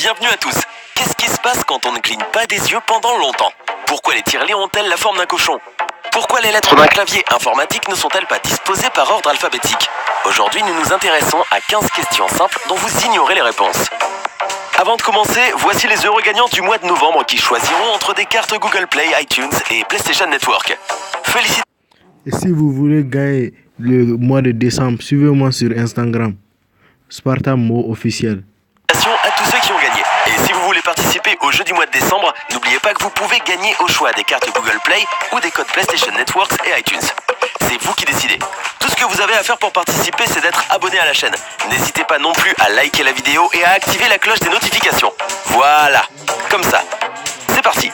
Bienvenue à tous. Qu'est-ce qui se passe quand on ne cligne pas des yeux pendant longtemps? Pourquoi les tirelires ont-elles la forme d'un cochon? Pourquoi les lettres d'un clavier informatique ne sont-elles pas disposées par ordre alphabétique? Aujourd'hui, nous nous intéressons à 15 questions simples dont vous ignorez les réponses. Avant de commencer, voici les heureux gagnants du mois de novembre qui choisiront entre des cartes Google Play, iTunes et PlayStation Network. Félicitations. Et si vous voulez gagner le mois de décembre, suivez-moi sur Instagram, Spartamo officiel. À tous ceux qui ont gagné. Et si vous voulez participer au jeu du mois de décembre, n'oubliez pas que vous pouvez gagner au choix des cartes Google Play ou des codes PlayStation Network et iTunes. C'est vous qui décidez. Tout ce que vous avez à faire pour participer, c'est d'être abonné à la chaîne. N'hésitez pas non plus à liker la vidéo et à activer la cloche des notifications. Voilà, comme ça. C'est parti.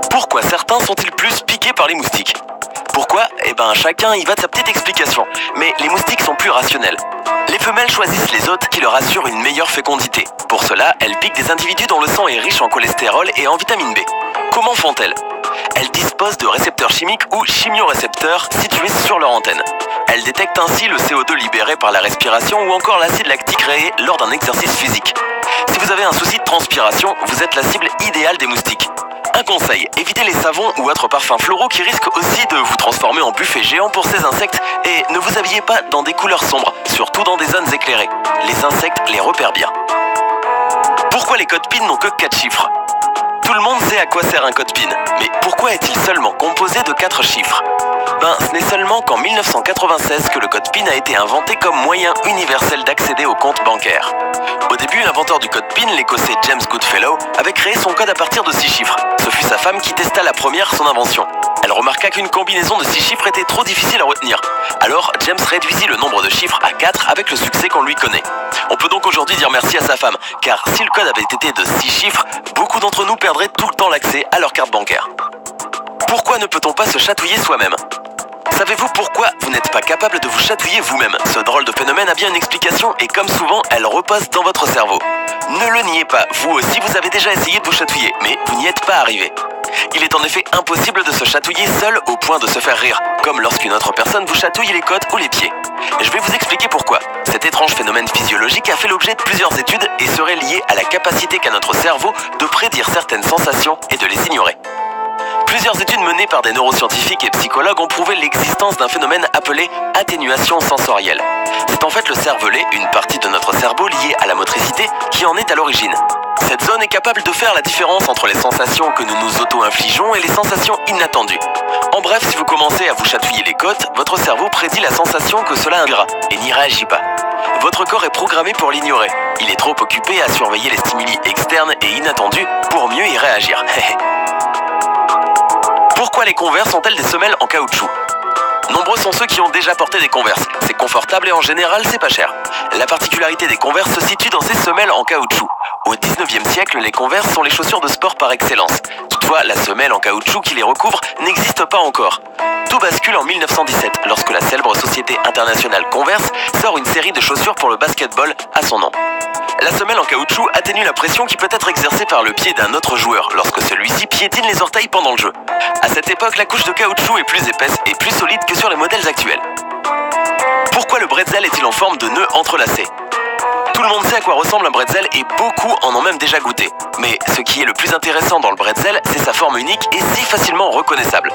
Pourquoi certains sont-ils plus piqués par les moustiques? Pourquoi? Chacun y va de sa petite explication. Mais les moustiques sont plus rationnels. Les femelles choisissent les hôtes qui leur assurent une meilleure fécondité. Pour cela, elles piquent des individus dont le sang est riche en cholestérol et en vitamine B. Comment font-elles? Elles disposent de récepteurs chimiques ou chimiorécepteurs situés sur leur antenne. Elles détectent ainsi le CO2 libéré par la respiration ou encore l'acide lactique créé lors d'un exercice physique. Si vous avez un souci de transpiration, vous êtes la cible idéale des moustiques. Un conseil, évitez les savons ou autres parfums floraux qui risquent aussi de vous transformer en buffet géant pour ces insectes et ne vous habillez pas dans des couleurs sombres, surtout dans des zones éclairées. Les insectes les repèrent bien. Pourquoi les codes PIN n'ont que 4 chiffres? Tout le monde sait à quoi sert un code PIN, mais pourquoi est-il seulement composé de 4 chiffres? Ce n'est seulement qu'en 1996 que le code PIN a été inventé comme moyen universel d'accéder au compte bancaire. Au début, l'inventeur du code PIN, l'écossais James Goodfellow, avait créé son code à partir de 6 chiffres. Ce fut sa femme qui testa la première son invention. Elle remarqua qu'une combinaison de 6 chiffres était trop difficile à retenir. Alors, James réduisit le nombre de chiffres à 4 avec le succès qu'on lui connaît. On peut donc aujourd'hui dire merci à sa femme, car si le code avait été de 6 chiffres, beaucoup d'entre nous perdraient tout le temps l'accès à leur carte bancaire. Pourquoi ne peut-on pas se chatouiller soi-même? Savez-vous pourquoi vous n'êtes pas capable de vous chatouiller vous-même? Ce drôle de phénomène a bien une explication et comme souvent, elle repose dans votre cerveau. Ne le niez pas, vous aussi vous avez déjà essayé de vous chatouiller, mais vous n'y êtes pas arrivé. Il est en effet impossible de se chatouiller seul au point de se faire rire, comme lorsqu'une autre personne vous chatouille les côtes ou les pieds. Je vais vous expliquer pourquoi. Cet étrange phénomène physiologique a fait l'objet de plusieurs études et serait lié à la capacité qu'a notre cerveau de prédire certaines sensations et de les ignorer. Plusieurs études menées par des neuroscientifiques et psychologues ont prouvé l'existence d'un phénomène appelé atténuation sensorielle. C'est en fait le cervelet, une partie de notre cerveau liée à la motricité, qui en est à l'origine. Cette zone est capable de faire la différence entre les sensations que nous nous auto-infligeons et les sensations inattendues. En bref, si vous commencez à vous chatouiller les côtes, votre cerveau prédit la sensation que cela induira et n'y réagit pas. Votre corps est programmé pour l'ignorer. Il est trop occupé à surveiller les stimuli externes et inattendus pour mieux y réagir. Pourquoi les Converse ont-elles des semelles en caoutchouc? Nombreux sont ceux qui ont déjà porté des Converse. C'est confortable et en général, c'est pas cher. La particularité des Converse se situe dans ces semelles en caoutchouc. Au 19e siècle, les Converse sont les chaussures de sport par excellence. Toutefois, la semelle en caoutchouc qui les recouvre n'existe pas encore. Tout bascule en 1917, lorsque la célèbre société internationale Converse sort une série de chaussures pour le basketball à son nom. La semelle en caoutchouc atténue la pression qui peut être exercée par le pied d'un autre joueur lorsque celui-ci piétine les orteils pendant le jeu. À cette époque, la couche de caoutchouc est plus épaisse et plus solide que sur les modèles actuels. Pourquoi le bretzel est-il en forme de nœud entrelacé? Tout le monde sait à quoi ressemble un bretzel et beaucoup en ont même déjà goûté. Mais ce qui est le plus intéressant dans le bretzel, c'est sa forme unique et si facilement reconnaissable.